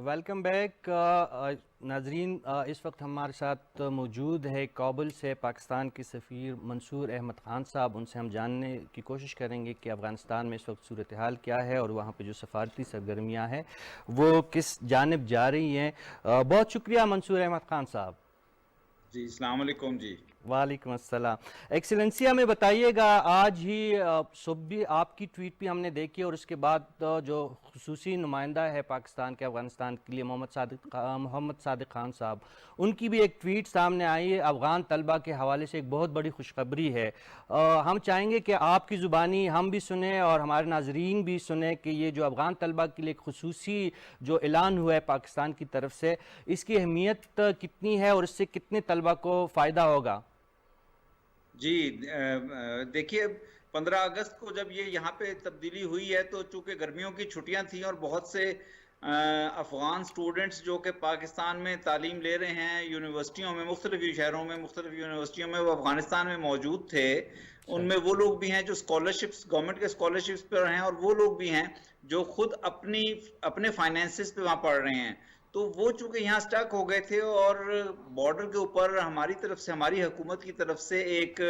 Welcome back ناظرین. اس وقت ہمارے ساتھ موجود ہے کابل سے پاکستان کے سفیر منصور احمد خان صاحب. ان سے ہم جاننے کی کوشش کریں گے کہ افغانستان میں اس وقت صورتحال کیا ہے اور وہاں پہ جو سفارتی سرگرمیاں ہیں وہ کس جانب جا رہی ہیں. بہت شکریہ منصور احمد خان صاحب. جی السلام علیکم. جی وعلیکم السلام. ایکسلنسی ہمیں بتائیے گا, آج ہی صبح بھی آپ کی ٹویٹ بھی ہم نے دیکھی اور اس کے بعد جو خصوصی نمائندہ ہے پاکستان کے افغانستان کے لیے محمد صادق خان صاحب, ان کی بھی ایک ٹویٹ سامنے آئی ہے. افغان طلبہ کے حوالے سے ایک بہت بڑی خوشخبری ہے. ہم چاہیں گے کہ آپ کی زبانی ہم بھی سنیں اور ہمارے ناظرین بھی سنیں کہ یہ جو افغان طلبہ کے لیے ایک خصوصی جو اعلان ہوا ہے پاکستان کی طرف سے, اس کی اہمیت کتنی ہے اور اس سے کتنے طلبہ کو فائدہ ہوگا. جی دیکھیے 15 اگست کو جب یہ یہاں پہ تبدیلی ہوئی ہے تو چونکہ گرمیوں کی چھٹیاں تھیں اور بہت سے افغان سٹوڈنٹس جو کہ پاکستان میں تعلیم لے رہے ہیں یونیورسٹیوں میں, مختلف شہروں میں مختلف یونیورسٹیوں میں, وہ افغانستان میں موجود تھے. ان میں وہ لوگ بھی ہیں جو اسکالرشپس گورنمنٹ کے اسکالرشپس پر ہیں, اور وہ لوگ بھی ہیں جو خود اپنے فائنینسز پہ وہاں پڑھ رہے ہیں. تو وہ چونکہ یہاں سٹک ہو گئے تھے اور بارڈر کے اوپر ہماری طرف سے, ہماری حکومت کی طرف سے ایک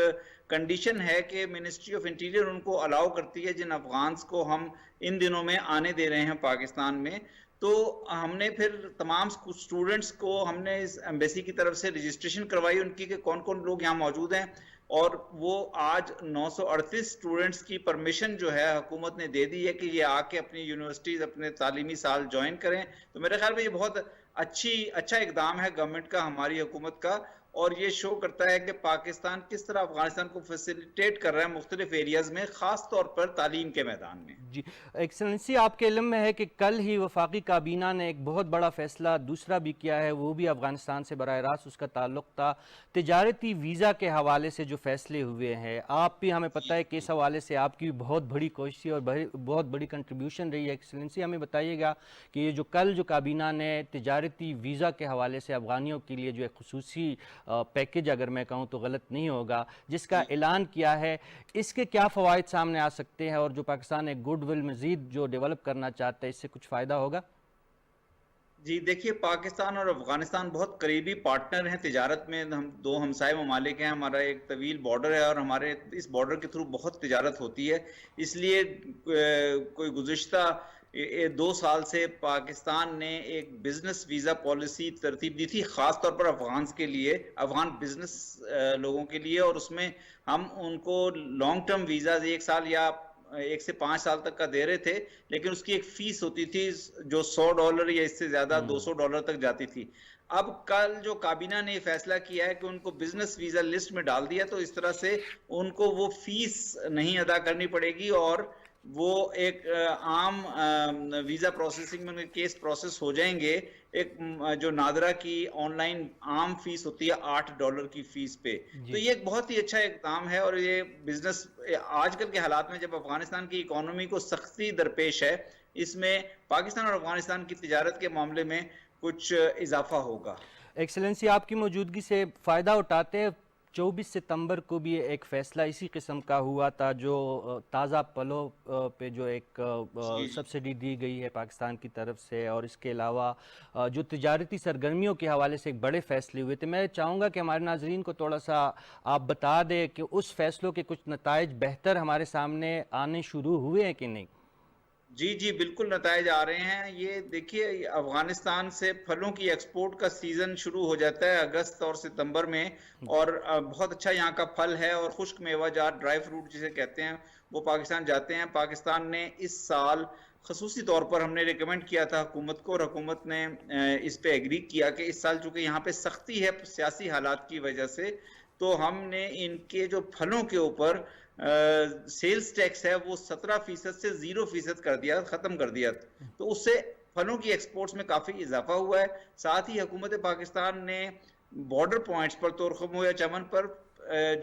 کنڈیشن ہے کہ منسٹری آف انٹیریئر ان کو الاؤ کرتی ہے جن افغانس کو ہم ان دنوں میں آنے دے رہے ہیں پاکستان میں. تو ہم نے پھر تمام سٹوڈنٹس کو ہم نے اس ایمبیسی کی طرف سے رجسٹریشن کروائی ان کی کہ کون کون لوگ یہاں موجود ہیں, اور وہ آج 938 سٹوڈنٹس کی پرمیشن جو ہے حکومت نے دے دی ہے کہ یہ آ کے اپنی یونیورسٹیز اپنے تعلیمی سال جوائن کریں. تو میرے خیال میں یہ بہت اچھا اقدام ہے گورنمنٹ کا, ہماری حکومت کا, اور یہ شو کرتا ہے کہ پاکستان کس طرح افغانستان کو فیسیلیٹیٹ کر رہا ہے مختلف ایریاز میں, خاص طور پر تعلیم کے میدان میں. جی ایکسلنسی, آپ کے علم میں ہے کہ کل ہی وفاقی کابینہ نے ایک بہت بڑا فیصلہ دوسرا بھی کیا ہے, وہ بھی افغانستان سے براہ راست اس کا تعلق تھا. تجارتی ویزا کے حوالے سے جو فیصلے ہوئے ہیں, آپ بھی ہمیں پتہ ہے کہ اس حوالے سے آپ کی بہت بڑی کوشش تھی اور بہت بڑی کنٹریبیوشن رہی ہے. ایکسلنسی ہمیں بتائیے گا کہ یہ جو کل جو کابینہ نے تجارتی ویزا کے حوالے سے افغانیوں کے لیے جو ایک خصوصی پیکج, اگر میں کہوں تو غلط نہیں ہوگا, جس کا اعلان کیا ہے, اس کے کیا فوائد سامنے آ سکتے ہیں, اور جو پاکستان ایک گڈ ول مزید جو ڈیولپ کرنا چاہتا ہے اس سے کچھ فائدہ ہوگا؟ جی دیکھیے پاکستان اور افغانستان بہت قریبی پارٹنر ہیں تجارت میں. ہم دو ہمسائے ممالک ہیں, ہمارا ایک طویل بارڈر ہے اور ہمارے اس بارڈر کے تھرو بہت تجارت ہوتی ہے. اس لیے کوئی گزشتہ 2 سال سے پاکستان نے ایک بزنس ویزا پالیسی ترتیب دی تھی, خاص طور پر افغانس کے لیے, افغان بزنس لوگوں کے لیے, اور اس میں ہم ان کو لانگ ٹرم ویزاز 1 سال یا 1 سے 5 سال تک کا دے رہے تھے, لیکن اس کی ایک فیس ہوتی تھی جو $100 یا اس سے زیادہ $200 تک جاتی تھی. اب کل جو کابینہ نے یہ فیصلہ کیا ہے کہ ان کو بزنس ویزا لسٹ میں ڈال دیا, تو اس طرح سے ان کو وہ فیس نہیں ادا کرنی پڑے گی, اور وہ ایک عام ویزا پروسیسنگ میں کیس پروسیس ہو جائیں گے. ایک جو نادرا کی آن لائن عام فیس ہوتی ہے $8 کی فیس پہ. تو یہ ایک بہت ہی اچھا اقدام ہے, اور یہ بزنس آج کل کے حالات میں جب افغانستان کی اکانومی کو سختی درپیش ہے, اس میں پاکستان اور افغانستان کی تجارت کے معاملے میں کچھ اضافہ ہوگا. ایکسلنسی, آپ کی موجودگی سے فائدہ اٹھاتے ہیں, 24 ستمبر کو بھی ایک فیصلہ اسی قسم کا ہوا تھا, جو تازہ پلوں پہ جو ایک سبسڈی دی گئی ہے پاکستان کی طرف سے, اور اس کے علاوہ جو تجارتی سرگرمیوں کے حوالے سے ایک بڑے فیصلے ہوئے تھے. میں چاہوں گا کہ ہمارے ناظرین کو تھوڑا سا آپ بتا دیں کہ اس فیصلوں کے کچھ نتائج بہتر ہمارے سامنے آنے شروع ہوئے ہیں کہ نہیں؟ جی بالکل نتائج آ رہے ہیں. یہ دیکھیے افغانستان سے پھلوں کی ایکسپورٹ کا سیزن شروع ہو جاتا ہے اگست اور ستمبر میں, اور بہت اچھا یہاں کا پھل ہے, اور خشک میوہ جات ڈرائی فروٹ جسے کہتے ہیں وہ پاکستان جاتے ہیں. پاکستان نے اس سال خصوصی طور پر ہم نے ریکمنڈ کیا تھا حکومت کو, اور حکومت نے اس پہ ایگری کیا کہ اس سال چونکہ یہاں پہ سختی ہے سیاسی حالات کی وجہ سے, تو ہم نے ان کے جو پھلوں کے اوپر سیلز ٹیکس ہے وہ 17% سے 0% کر دیا, ختم کر دیا. تو اس سے پھلوں کی ایکسپورٹس میں کافی اضافہ ہوا ہے. ساتھ ہی حکومت پاکستان نے بارڈر پوائنٹس پر تورخم یا چمن پر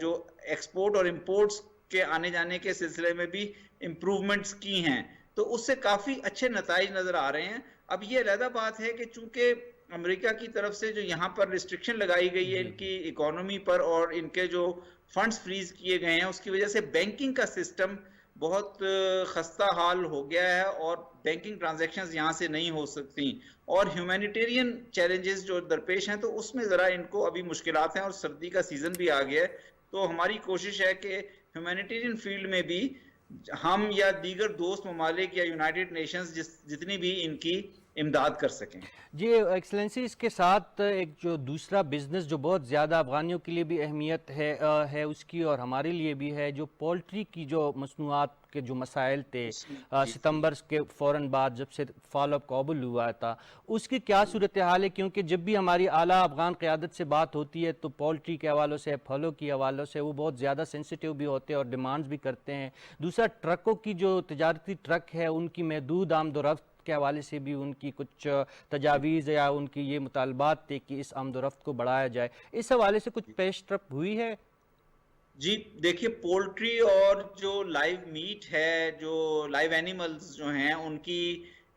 جو ایکسپورٹ اور امپورٹس کے آنے جانے کے سلسلے میں بھی امپروومنٹس کی ہیں, تو اس سے کافی اچھے نتائج نظر آ رہے ہیں. اب یہ علیحدہ بات ہے کہ چونکہ امریکہ کی طرف سے جو یہاں پر ریسٹرکشن لگائی گئی ہے ان کی اکانومی پر, اور ان کے جو فنڈز فریز کیے گئے ہیں, اس کی وجہ سے بینکنگ کا سسٹم بہت خستہ حال ہو گیا ہے اور بینکنگ ٹرانزیکشنز یہاں سے نہیں ہو سکتی، اور ہیومینیٹیرین چیلنجز جو درپیش ہیں تو اس میں ذرا ان کو ابھی مشکلات ہیں، اور سردی کا سیزن بھی آ گیا ہے، تو ہماری کوشش ہے کہ ہیومینیٹیرین فیلڈ میں بھی ہم یا دیگر دوست ممالک یا یونائٹڈ نیشنز جتنی بھی ان کی امداد کر سکیں۔ جی ایکسلنسی، اس کے ساتھ ایک جو دوسرا بزنس جو بہت زیادہ افغانیوں کے لیے بھی اہمیت ہے اس کی، اور ہمارے لیے بھی ہے، جو پولٹری کی جو مصنوعات کے جو مسائل تھے جی جی ستمبر کے فوراً بعد جب سے فال آف کابل ہوا تھا، اس کی کیا صورتحال ہے؟ کیونکہ جب بھی ہماری اعلیٰ افغان قیادت سے بات ہوتی ہے تو پولٹری کے حوالوں سے، پھلوں کے حوالوں سے وہ بہت زیادہ سینسیٹیو بھی ہوتے ہیں اور ڈیمانڈز بھی کرتے ہیں۔ دوسرا، ٹرکوں کی جو تجارتی ٹرک ہے ان کی محدود آمد و رفت کے حوالے سے بھی ان کی کچھ تجاویز یا ان کی یہ مطالبات تھے کہ اس آمد و رفت کو بڑھایا جائے، اس حوالے سے کچھ پیش رفت ہوئی ہے؟ جی دیکھیے، پولٹری اور جو لائیو میٹ ہے، جو لائیو اینیملز جو ہیں، ان کی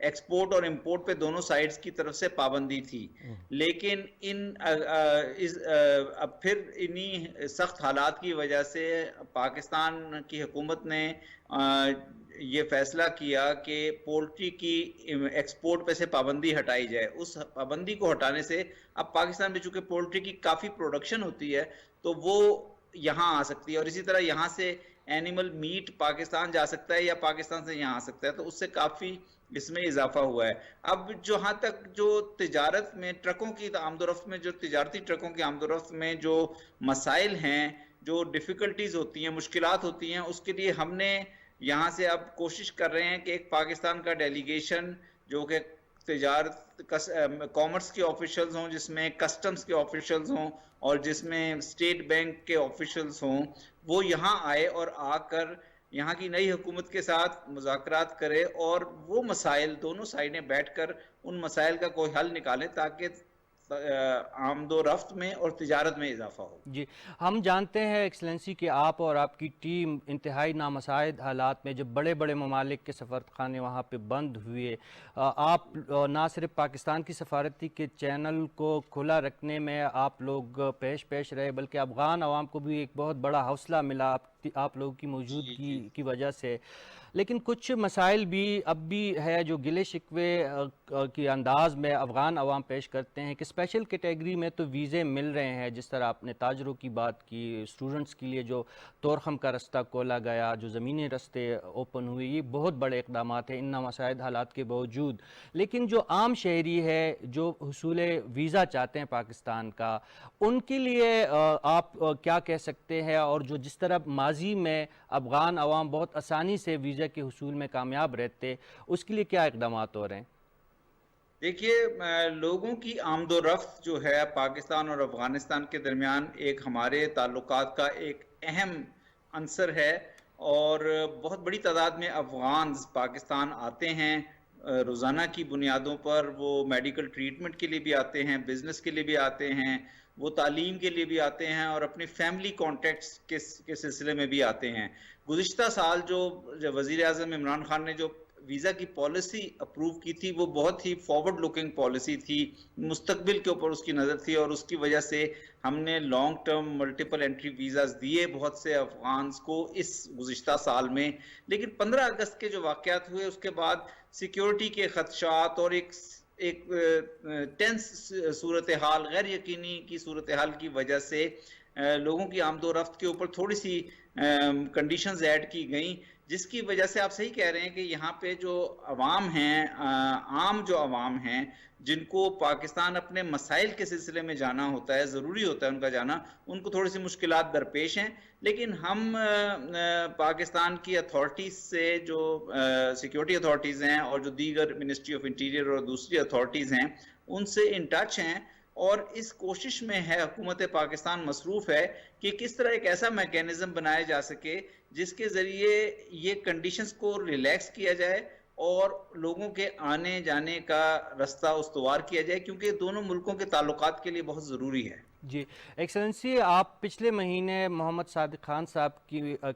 ایکسپورٹ اور امپورٹ پہ دونوں سائڈز کی طرف سے پابندی تھی، لیکن اب پھر انہی سخت حالات کی وجہ سے پاکستان کی حکومت نے یہ فیصلہ کیا کہ پولٹری کی ایکسپورٹ پہ سے پابندی ہٹائی جائے۔ اس پابندی کو ہٹانے سے اب پاکستان میں چونکہ پولٹری کی کافی پروڈکشن ہوتی ہے تو وہ یہاں آ سکتی ہے، اور اسی طرح یہاں سے اینیمل میٹ پاکستان جا سکتا ہے یا پاکستان سے یہاں آ سکتا ہے، تو اس سے کافی اس میں اضافہ ہوا ہے۔ اب جہاں تک جو تجارت میں ٹرکوں کی آمد و رفت میں، جو تجارتی ٹرکوں کی آمد و رفت میں جو مسائل ہیں، جو ڈیفیکلٹیز ہوتی ہیں، مشکلات ہوتی ہیں، اس کے لیے ہم نے یہاں سے اب کوشش کر رہے ہیں کہ ایک پاکستان کا ڈیلیگیشن جو کہ تجارت کامرس کے آفیشلز ہوں، جس میں کسٹمز کے آفیشلز ہوں اور جس میں اسٹیٹ بینک کے آفیشلز ہوں، وہ یہاں آئے اور آ کر یہاں کی نئی حکومت کے ساتھ مذاکرات کرے اور وہ مسائل دونوں سائڈیں بیٹھ کر ان مسائل کا کوئی حل نکالیں تاکہ آمد و رفت میں اور تجارت میں اضافہ ہو۔ جی، ہم جانتے ہیں ایکسلنسی کہ آپ اور آپ کی ٹیم انتہائی نامساعد حالات میں، جب بڑے بڑے ممالک کے سفارتخانے وہاں پہ بند ہوئے، آپ نہ صرف پاکستان کی سفارتی کے چینل کو کھلا رکھنے میں آپ لوگ پیش رہے، بلکہ افغان عوام کو بھی ایک بہت بڑا حوصلہ ملا آپ لوگوں کی موجودگی کی وجہ سے۔ لیکن کچھ مسائل بھی اب بھی ہے جو گلے شکوے کی انداز میں افغان عوام پیش کرتے ہیں کہ اسپیشل کیٹیگری میں تو ویزے مل رہے ہیں، جس طرح آپ نے تاجروں کی بات کی، اسٹوڈنٹس کے لیے جو طورخم کا رستہ کھولا گیا، جو زمینی رستے اوپن ہوئے، یہ بہت بڑے اقدامات ہیں ان نامساعد حالات کے باوجود۔ لیکن جو عام شہری ہے جو حصول ویزا چاہتے ہیں پاکستان کا، ان کے لیے آپ کیا کہہ سکتے ہیں؟ اور جو جس طرح ماضی میں افغان عوام بہت آسانی سے ویزا کے حصول میں کامیاب رہتے، اس کے لیے کیا اقدامات ہو رہے ہیں؟ دیکھیے، لوگوں کی آمد و رفت جو ہے پاکستان اور افغانستان کے درمیان ایک ہمارے تعلقات کا ایک اہم عنصر ہے، اور بہت بڑی تعداد میں افغانز پاکستان آتے ہیں روزانہ کی بنیادوں پر۔ وہ میڈیکل ٹریٹمنٹ کے لیے بھی آتے ہیں، بزنس کے لیے بھی آتے ہیں، وہ تعلیم کے لیے بھی آتے ہیں، اور اپنی فیملی کانٹیکٹس کے سلسلے میں بھی آتے ہیں۔ گزشتہ سال جو وزیر اعظم عمران خان نے جو ویزا کی پالیسی اپروو کی تھی، وہ بہت ہی فارورڈ لکنگ پالیسی تھی، مستقبل کے اوپر اس کی نظر تھی، اور اس کی وجہ سے ہم نے long term multiple entry visas دیے بہت سے افغانز کو اس گزشتہ سال میں۔ لیکن 15 اگست کے جو واقعات ہوئے، اس کے بعد سیکیورٹی کے خدشات اور ایک ٹینس صورتحال، غیر یقینی کی صورتحال کی وجہ سے لوگوں کی آمد و رفت کے اوپر تھوڑی سی کنڈیشنز ایڈ کی گئیں، جس کی وجہ سے آپ صحیح کہہ رہے ہیں کہ یہاں پہ جو عوام ہیں، عام جو عوام ہیں، جن کو پاکستان اپنے مسائل کے سلسلے میں جانا ہوتا ہے، ضروری ہوتا ہے ان کا جانا، ان کو تھوڑی سی مشکلات درپیش ہیں۔ لیکن ہم پاکستان کی اتھارٹیز سے، جو سیکیورٹی اتھارٹیز ہیں اور جو دیگر منسٹری آف انٹیریئر اور دوسری اتھارٹیز ہیں، ان سے ان ٹچ ہیں، اور اس کوشش میں ہے حکومت پاکستان مصروف ہے کہ کس طرح ایک ایسا میکینزم بنایا جا سکے جس کے ذریعے یہ کنڈیشنز کو ریلیکس کیا جائے اور لوگوں کے آنے جانے کا رستہ استوار کیا جائے، کیونکہ دونوں ملکوں کے تعلقات کے لیے بہت ضروری ہے۔ جی ایکسلنسی، آپ پچھلے مہینے محمد صادق خان صاحب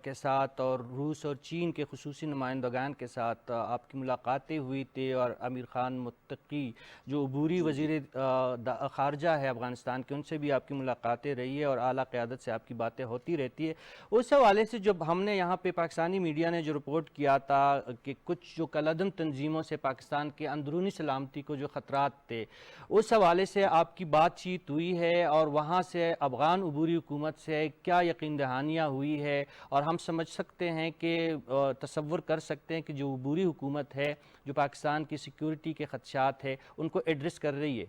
کے ساتھ اور روس اور چین کے خصوصی نمائندگان کے ساتھ آپ کی ملاقاتیں ہوئی تھی، اور امیر خان متقی جو عبوری جی جی وزیر خارجہ ہے افغانستان کے، ان سے بھی آپ کی ملاقاتیں رہی ہے اور اعلیٰ قیادت سے آپ کی باتیں ہوتی رہتی ہے۔ اس حوالے سے جب ہم نے یہاں پہ پاکستانی میڈیا نے جو رپورٹ کیا تھا کہ کچھ جو کالعدم تنظیموں سے پاکستان کے اندرونی سلامتی کو جو خطرات تھے، اس حوالے سے آپ کی بات چیت ہوئی ہے اور وہاں سے افغان عبوری حکومت سے کیا یقین دہانیاں ہوئی ہے، اور ہم سمجھ سکتے ہیں کہ تصور کر سکتے ہیں کہ جو عبوری حکومت ہے جو پاکستان کی سیکیورٹی کے خدشات ہے ان کو ایڈریس کر رہی ہے؟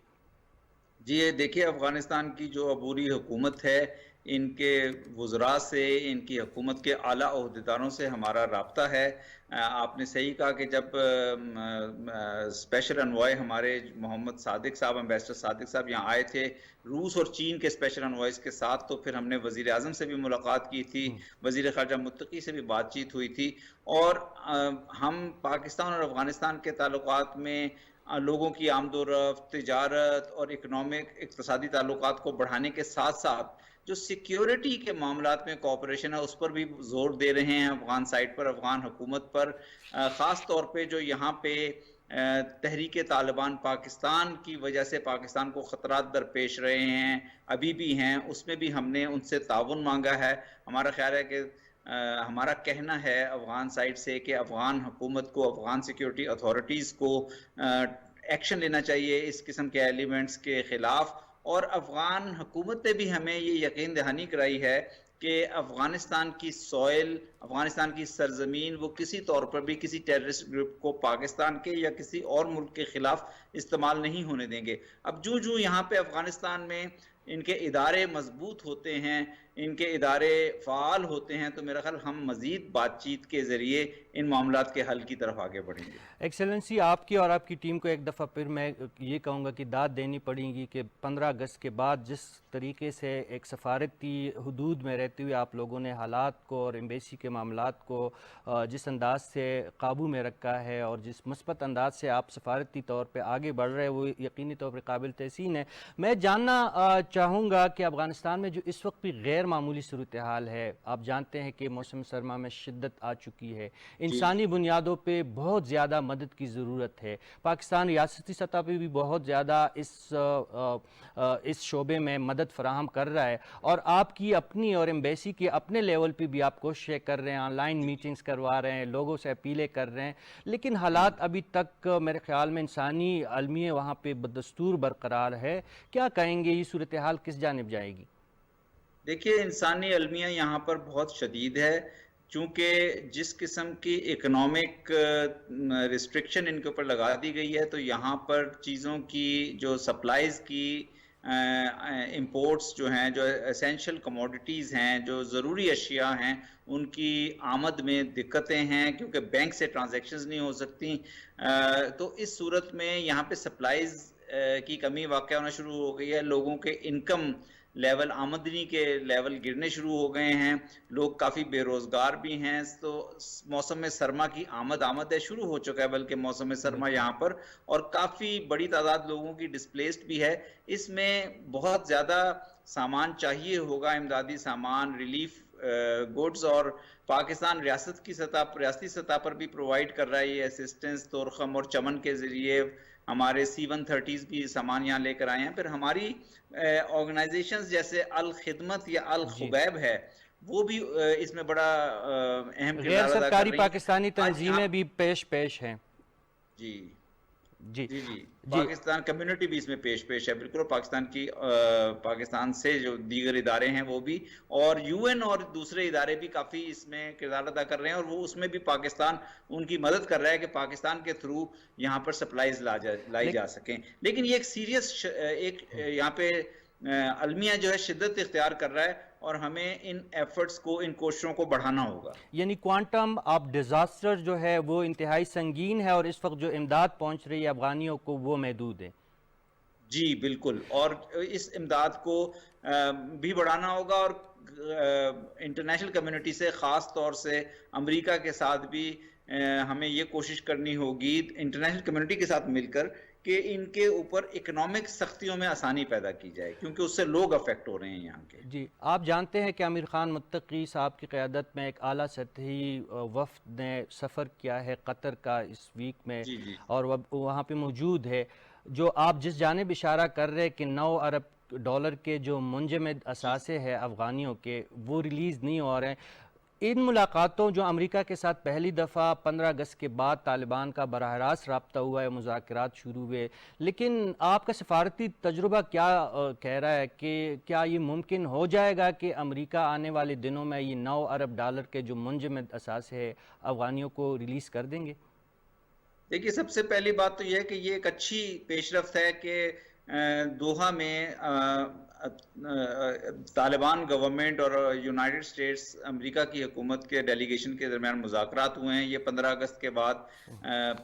جی یہ دیکھیے، افغانستان کی جو عبوری حکومت ہے، ان کے وزراء سے، ان کی حکومت کے اعلیٰ عہدیداروں سے ہمارا رابطہ ہے۔ آپ نے صحیح کہا کہ جب اسپیشل انوائے ہمارے محمد صادق صاحب، امبیسڈر صادق صاحب یہاں آئے تھے روس اور چین کے اسپیشل انوائز کے ساتھ، تو پھر ہم نے وزیر اعظم سے بھی ملاقات کی تھی، وزیر خارجہ متقی سے بھی بات چیت ہوئی تھی، اور ہم پاکستان اور افغانستان کے تعلقات میں لوگوں کی آمد و رفت، تجارت اور اقتصادی تعلقات کو بڑھانے کے ساتھ ساتھ جو سیکیورٹی کے معاملات میں کوآپریشن ہے اس پر بھی زور دے رہے ہیں، افغان سائٹ پر، افغان حکومت پر، خاص طور پہ جو یہاں پہ تحریک طالبان پاکستان کی وجہ سے پاکستان کو خطرات درپیش رہے ہیں، ابھی بھی ہیں، اس میں بھی ہم نے ان سے تعاون مانگا ہے۔ ہمارا خیال ہے کہ ہمارا کہنا ہے افغان سائٹ سے کہ افغان حکومت کو، افغان سیکیورٹی اتھارٹیز کو ایکشن لینا چاہیے اس قسم کے ایلیمنٹس کے خلاف، اور افغان حکومت نے بھی ہمیں یہ یقین دہانی کرائی ہے کہ افغانستان کی سوئل، افغانستان کی سرزمین، وہ کسی طور پر بھی کسی ٹیررسٹ گروپ کو پاکستان کے یا کسی اور ملک کے خلاف استعمال نہیں ہونے دیں گے۔ اب جو یہاں پہ افغانستان میں ان کے ادارے مضبوط ہوتے ہیں، ان کے ادارے فعال ہوتے ہیں، تو میرا خیال ہم مزید بات چیت کے ذریعے ان معاملات کے حل کی طرف آگے بڑھیں گے۔ ایکسلنسی، آپ کی اور آپ کی ٹیم کو ایک دفعہ پھر میں یہ کہوں گا کہ داد دینی پڑے گی کہ 15 اگست کے بعد جس طریقے سے ایک سفارتی حدود میں رہتے ہوئے آپ لوگوں نے حالات کو اور ایمبیسی کے معاملات کو جس انداز سے قابو میں رکھا ہے اور جس مثبت انداز سے آپ سفارتی طور پہ آگے بڑھ رہے ہیں، وہ یقینی طور پر قابل تحسین ہے۔ میں جاننا چاہوں گا کہ افغانستان میں جو اس وقت بھی غیر معمولی صورتحال ہے، آپ جانتے ہیں کہ موسم سرما میں شدت آ چکی ہے، جی انسانی بنیادوں پہ بہت زیادہ مدد کی ضرورت ہے، پاکستان ریاستی سطح پہ بھی بہت زیادہ اس شعبے میں مدد فراہم کر رہا ہے، اور آپ کی اپنی اور ایمبیسی کی اپنے لیول پہ بھی آپ کوششیں کر رہے ہیں، آن لائن میٹنگز کروا رہے ہیں، لوگوں سے اپیلیں کر رہے ہیں، لیکن حالات ابھی تک میرے خیال میں انسانی المیہ وہاں پہ بدستور برقرار ہے۔ کیا کہیں گے، یہ صورتحال کس جانب جائے گی؟ دیکھیے، انسانی المیہ یہاں پر بہت شدید ہے، چونکہ جس قسم کی اکنامک ریسٹرکشن ان کے اوپر لگا دی گئی ہے، تو یہاں پر چیزوں کی جو سپلائز کی امپورٹس جو ہیں، جو اسینشل کموڈیٹیز ہیں، جو ضروری اشیاء ہیں، ان کی آمد میں دقتیں ہیں، کیونکہ بینک سے ٹرانزیکشنز نہیں ہو سکتی، تو اس صورت میں یہاں پہ سپلائز کی کمی واقع ہونا شروع ہو گئی ہے، لوگوں کے انکم لیول، آمدنی کے لیول گرنے شروع ہو گئے ہیں، لوگ کافی بے روزگار بھی ہیں، تو موسم سرما کی آمد ہے، شروع ہو چکا ہے بلکہ موسم سرما یہاں پر، اور کافی بڑی تعداد لوگوں کی ڈسپلیسڈ بھی ہے۔ اس میں بہت زیادہ سامان چاہیے ہوگا، امدادی سامان، ریلیف گوڈز، اور پاکستان ریاستی سطح پر بھی پرووائڈ کر رہا ہے یہ اسسٹنس، تورخم اور چمن کے ذریعے ہمارے C-130 بھی سامان یہاں لے کر آئے ہیں۔ پھر ہماری آرگنائزیشنز جیسے الخدمت یا جی، الخبیب ہے، وہ بھی اس میں بڑا اہم غیر کردار ادا کر سرکاری رہی ہیں۔ پاکستانی آج یہاں تنظیمیں بھی پیش ہیں۔ جی جی جی جی جی پاکستان کمیونٹی بھی اس میں پیش ہے، بالکل، پاکستان سے جو دیگر ادارے ہیں وہ بھی، اور UN اور دوسرے ادارے بھی کافی اس میں کردار ادا کر رہے ہیں، اور وہ اس میں بھی پاکستان ان کی مدد کر رہا ہے کہ پاکستان کے تھرو یہاں پر سپلائز لائی جا سکیں۔ لیکن یہ ایک سیریس یہاں پہ المیہ جو ہے شدت اختیار کر رہا ہے، اور ہمیں ان ایفرٹس کو، ان کوششوں کو بڑھانا ہوگا۔ یعنی کوانٹم آف ڈیزاسٹر جو ہے وہ انتہائی سنگین ہے، اور اس وقت جو امداد پہنچ رہی ہے افغانیوں کو وہ محدود ہے۔ جی بالکل، اور اس امداد کو بھی بڑھانا ہوگا، اور انٹرنیشنل کمیونٹی سے، خاص طور سے امریکہ کے ساتھ بھی ہمیں یہ کوشش کرنی ہوگی، انٹرنیشنل کمیونٹی کے ساتھ مل کر، کہ ان کے اوپر اکنامک سختیوں میں آسانی پیدا کی جائے، کیونکہ اس سے لوگ افیکٹ ہو رہے ہیں یہاں کے۔ جی، آپ جانتے ہیں کہ امیر خان متقی صاحب کی قیادت میں ایک اعلیٰ سطحی وفد نے سفر کیا ہے قطر کا اس ویک میں، جی جی اور وہ وہاں پہ موجود ہے۔ جو آپ جس جانب اشارہ کر رہے کہ 9 ارب ڈالر کے جو منجمد جی اثاثے ہیں افغانیوں کے، وہ ریلیز نہیں ہو رہے ہیں۔ ان ملاقاتوں جو امریکہ کے ساتھ پہلی دفعہ 15 اگست کے بعد طالبان کا براہ راست رابطہ ہوا ہے، مذاکرات شروع ہوئے، لیکن آپ کا سفارتی تجربہ کیا کہہ رہا ہے کہ کیا یہ ممکن ہو جائے گا کہ امریکہ آنے والے دنوں میں یہ 9 ارب ڈالر کے جو منجمد اثاثے ہیں افغانیوں کو ریلیز کر دیں گے؟ دیکھیے، سب سے پہلی بات تو یہ ہے کہ یہ ایک اچھی پیش رفت ہے کہ دوحہ میں طالبان گورنمنٹ اور یونائٹڈ اسٹیٹس امریکہ کی حکومت کے ڈیلیگیشن کے درمیان مذاکرات ہوئے ہیں۔ یہ 15 اگست کے بعد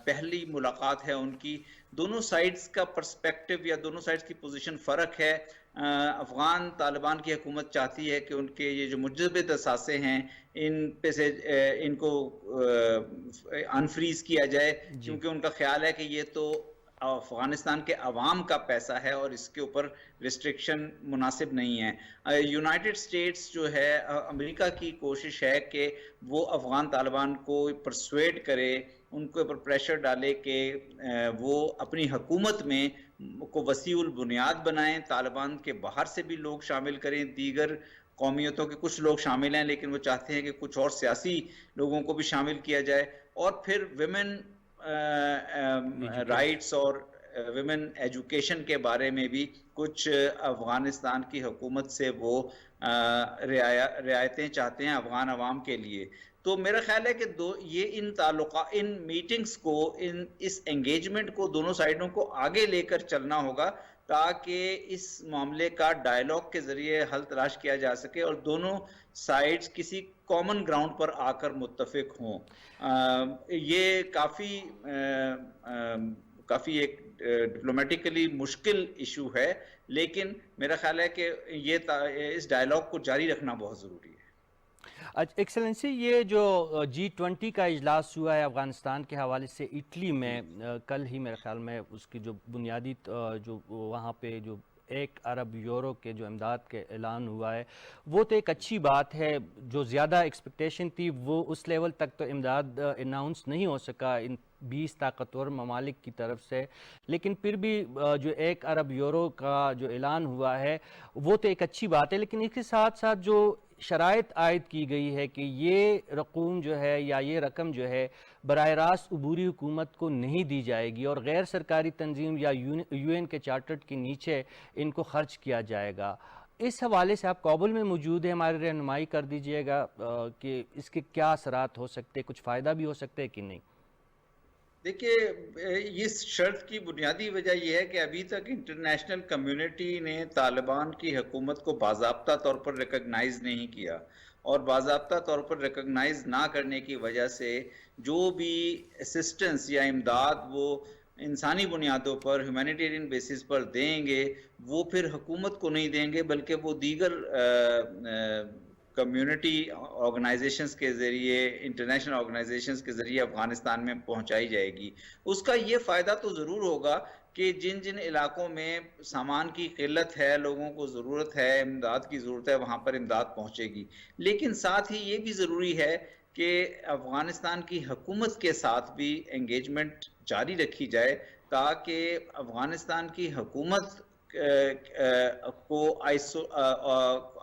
پہلی ملاقات ہے ان کی۔ دونوں سائڈز کا پرسپیکٹو یا دونوں سائڈز کی پوزیشن فرق ہے۔ افغان طالبان کی حکومت چاہتی ہے کہ ان کے یہ جو مجدد اثاثے ہیں ان پہ سے ان کو انفریز کیا جائے، کیونکہ ان کا خیال ہے کہ یہ تو افغانستان کے عوام کا پیسہ ہے اور اس کے اوپر ریسٹرکشن مناسب نہیں ہے۔ یونائٹڈ اسٹیٹس جو ہے، امریکہ کی کوشش ہے کہ وہ افغان طالبان کو پرسویڈ کرے، ان کے اوپر پریشر ڈالے کہ وہ اپنی حکومت میں کو وسیع البنیاد بنائیں، طالبان کے باہر سے بھی لوگ شامل کریں، دیگر قومیتوں کے کچھ لوگ شامل ہیں لیکن وہ چاہتے ہیں کہ کچھ اور سیاسی لوگوں کو بھی شامل کیا جائے، اور پھر ویمن رائٹس اور ویمن ایجوکیشن کے بارے میں بھی کچھ افغانستان کی حکومت سے وہ رعایتیں چاہتے ہیں افغان عوام کے لیے۔ تو میرا خیال ہے کہ یہ ان میٹنگز کو، اس انگیجمنٹ کو دونوں سائیڈوں کو آگے لے کر چلنا ہوگا تاکہ اس معاملے کا ڈائیلاگ کے ذریعے حل تلاش کیا جا سکے اور دونوں سائیڈز کسی کامن گراؤنڈ پر آ کر متفق ہوں۔ یہ کافی ایک ڈپلومیٹیکلی مشکل ایشو ہے، لیکن میرا خیال ہے کہ اس ڈائیلاگ کو جاری رکھنا بہت ضروری ہے۔ ایکسلنسی، یہ جو G20 کا اجلاس ہوا ہے افغانستان کے حوالے سے اٹلی میں کل ہی، میرے خیال میں اس کی جو بنیادی جو وہاں پہ جو 1 ارب یورو کے جو امداد کے اعلان ہوا ہے، وہ تو ایک اچھی بات ہے۔ جو زیادہ ایکسپیکٹیشن تھی وہ اس لیول تک تو امداد اناؤنس نہیں ہو سکا ان 20 طاقتور ممالک کی طرف سے، لیکن پھر بھی جو 1 ارب یورو کا جو اعلان ہوا ہے وہ تو ایک اچھی بات ہے، لیکن اس کے ساتھ ساتھ جو شرائط عائد کی گئی ہے کہ یہ رقوم جو ہے یا یہ رقم جو ہے براہ راست عبوری حکومت کو نہیں دی جائے گی اور غیر سرکاری تنظیم یا یو این کے چارٹر کے نیچے ان کو خرچ کیا جائے گا۔ اس حوالے سے آپ کابل میں موجود ہیں، ہماری رہنمائی کر دیجئے گا کہ اس کے کیا اثرات ہو سکتے، کچھ فائدہ بھی ہو سکتے کہ نہیں؟ دیکھیے، اس شرط کی بنیادی وجہ یہ ہے کہ ابھی تک انٹرنیشنل کمیونٹی نے طالبان کی حکومت کو باضابطہ طور پر ریکگنائز نہیں کیا، اور باضابطہ طور پر ریکگنائز نہ کرنے کی وجہ سے جو بھی اسسٹنس یا امداد وہ انسانی بنیادوں پر، ہیومینیٹیرین بیسس پر دیں گے، وہ پھر حکومت کو نہیں دیں گے بلکہ وہ دیگر کمیونٹی آرگنائزیشنز کے ذریعے، انٹرنیشنل آرگنائزیشنز کے ذریعے افغانستان میں پہنچائی جائے گی۔ اس کا یہ فائدہ تو ضرور ہوگا کہ جن جن علاقوں میں سامان کی قلت ہے، لوگوں کو ضرورت ہے، امداد کی ضرورت ہے، وہاں پر امداد پہنچے گی، لیکن ساتھ ہی یہ بھی ضروری ہے کہ افغانستان کی حکومت کے ساتھ بھی انگیجمنٹ جاری رکھی جائے تاکہ افغانستان کی حکومت کو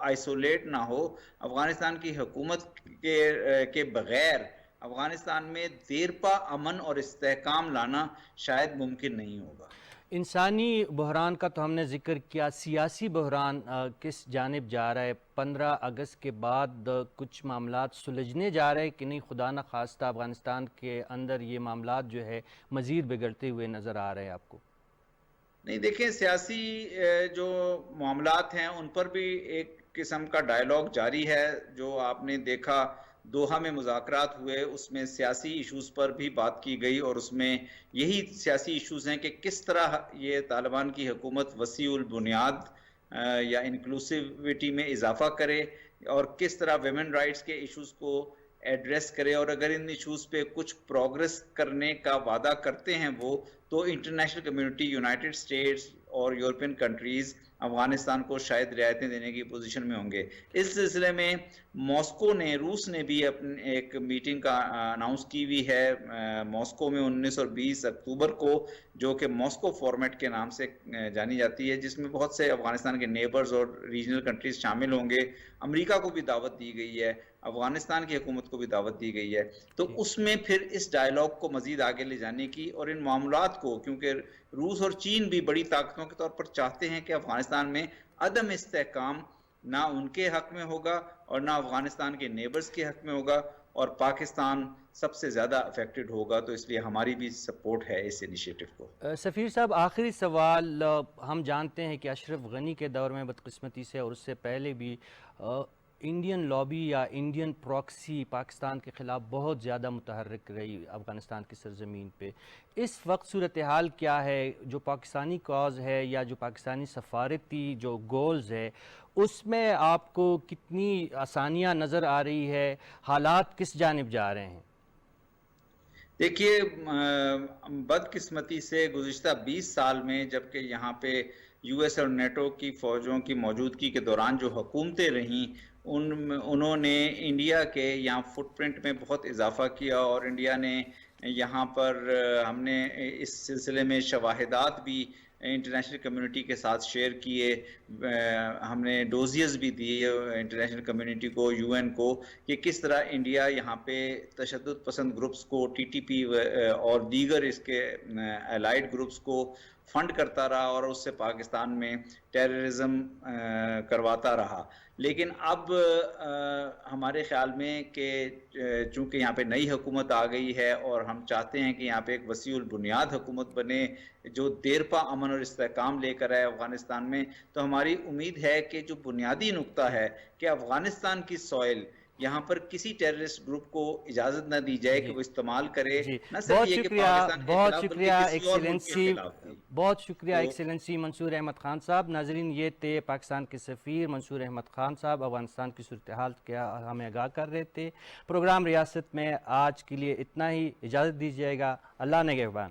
آئسولیٹ نہ ہو۔ افغانستان کی حکومت کے بغیر افغانستان میں دیرپا امن اور استحکام لانا شاید ممکن نہیں ہوگا۔ انسانی بحران کا تو ہم نے ذکر کیا، سیاسی بحران کس جانب جا رہا ہے؟ 15 اگست کے بعد کچھ معاملات سلجھنے جا رہے ہیں کہ نہیں؟ خدا نہ خواستہ افغانستان کے اندر یہ معاملات جو ہے مزید بگڑتے ہوئے نظر آ رہے ہیں آپ کو؟ نہیں، دیکھیں، سیاسی جو معاملات ہیں ان پر بھی ایک قسم کا ڈائیلاگ جاری ہے۔ جو آپ نے دیکھا دوحہ میں مذاکرات ہوئے، اس میں سیاسی ایشوز پر بھی بات کی گئی، اور اس میں یہی سیاسی ایشوز ہیں کہ کس طرح یہ طالبان کی حکومت وسیع البنیاد یا انکلوسیوٹی میں اضافہ کرے، اور کس طرح ویمن رائٹس کے ایشوز کو ایڈریس کرے, اور اگر ان ایشوز پہ کچھ پروگرس کرنے کا وعدہ کرتے ہیں وہ, تو انٹرنیشنل کمیونٹی, یونائٹڈ اسٹیٹس اور یورپین کنٹریز افغانستان کو شاید رعایتیں دینے کی پوزیشن میں ہوں گے. اس سلسلے میں ماسکو نے, روس نے بھی اپنے ایک میٹنگ کا اناؤنس کی ہوئی ہے ماسکو میں 19 اور 20 اکتوبر کو, جو کہ ماسکو فارمیٹ کے نام سے جانی جاتی ہے, جس میں بہت سے افغانستان کے نیبرز اور ریجنل کنٹریز شامل ہوں گے. امریکہ کو بھی دعوت دی گئی ہے, افغانستان کی حکومت کو بھی دعوت دی گئی ہے. تو اس میں پھر اس ڈائلاگ کو مزید آگے لے جانے کی, اور ان معاملات کو, کیونکہ روس اور چین بھی بڑی طاقتوں کے طور پر چاہتے ہیں کہ افغانستان میں عدم استحکام نہ ان کے حق میں ہوگا اور نہ افغانستان کے نیبرز کے حق میں ہوگا, اور پاکستان سب سے زیادہ افیکٹڈ ہوگا. تو اس لیے ہماری بھی سپورٹ ہے اس انیشیٹو کو. سفیر صاحب, آخری سوال, ہم جانتے ہیں کہ اشرف غنی کے دور میں بدقسمتی سے, اور اس سے پہلے بھی, انڈین لابی یا انڈین پراکسی پاکستان کے خلاف بہت زیادہ متحرک رہی افغانستان کی سرزمین پہ. اس وقت صورتحال کیا ہے؟ جو پاکستانی کاز ہے یا جو پاکستانی سفارتی جو گولز ہے, اس میں آپ کو کتنی آسانیاں نظر آ رہی ہے؟ حالات کس جانب جا رہے ہیں؟ دیکھیے, بدقسمتی سے گزشتہ 20 سال میں جبکہ یہاں پہ یو ایس اور نیٹو کی فوجوں کی موجودگی کے دوران جو حکومتیں رہیں, انہوں نے انڈیا کے یہاں فٹ پرنٹ میں بہت اضافہ کیا, اور انڈیا نے یہاں پر, ہم نے اس سلسلے میں شواہدات بھی انٹرنیشنل کمیونٹی کے ساتھ شیئر کیے, ہم نے ڈوزیز بھی دیے انٹرنیشنل کمیونٹی کو, یو این کو, کہ کس طرح انڈیا یہاں پہ تشدد پسند گروپس کو, ٹی ٹی پی اور دیگر اس کے الائیڈ گروپس کو فنڈ کرتا رہا, اور اس سے پاکستان میں ٹیررزم کرواتا رہا. لیکن اب ہمارے خیال میں کہ چونکہ یہاں پہ نئی حکومت آ گئی ہے, اور ہم چاہتے ہیں کہ یہاں پہ ایک وسیع البنیاد حکومت بنے جو دیرپا امن اور استحکام لے کر آئے افغانستان میں, تو ہماری امید ہے کہ جو بنیادی نقطہ ہے کہ افغانستان کی سوئل, یہاں پر کسی ٹیررسٹ گروپ کو اجازت نہ دی جائے کہ وہ استعمال کرے, جی, نہ صرف بہت یہ کہ شکریہ, پاکستان کے بہت خلاف شکریہ بلکہ کسی اور ملک کے ایکسیلنسی, خلاف بھی. بہت شکریہ تو ایکسیلنسی منصور احمد خان صاحب. ناظرین, یہ تھے پاکستان کے سفیر منصور احمد خان صاحب, افغانستان کی صورتحال کیا ہمیں آگاہ کر رہے تھے. پروگرام ریاست میں آج کے لیے اتنا ہی, اجازت دیجیے گا. اللہ نگہبان.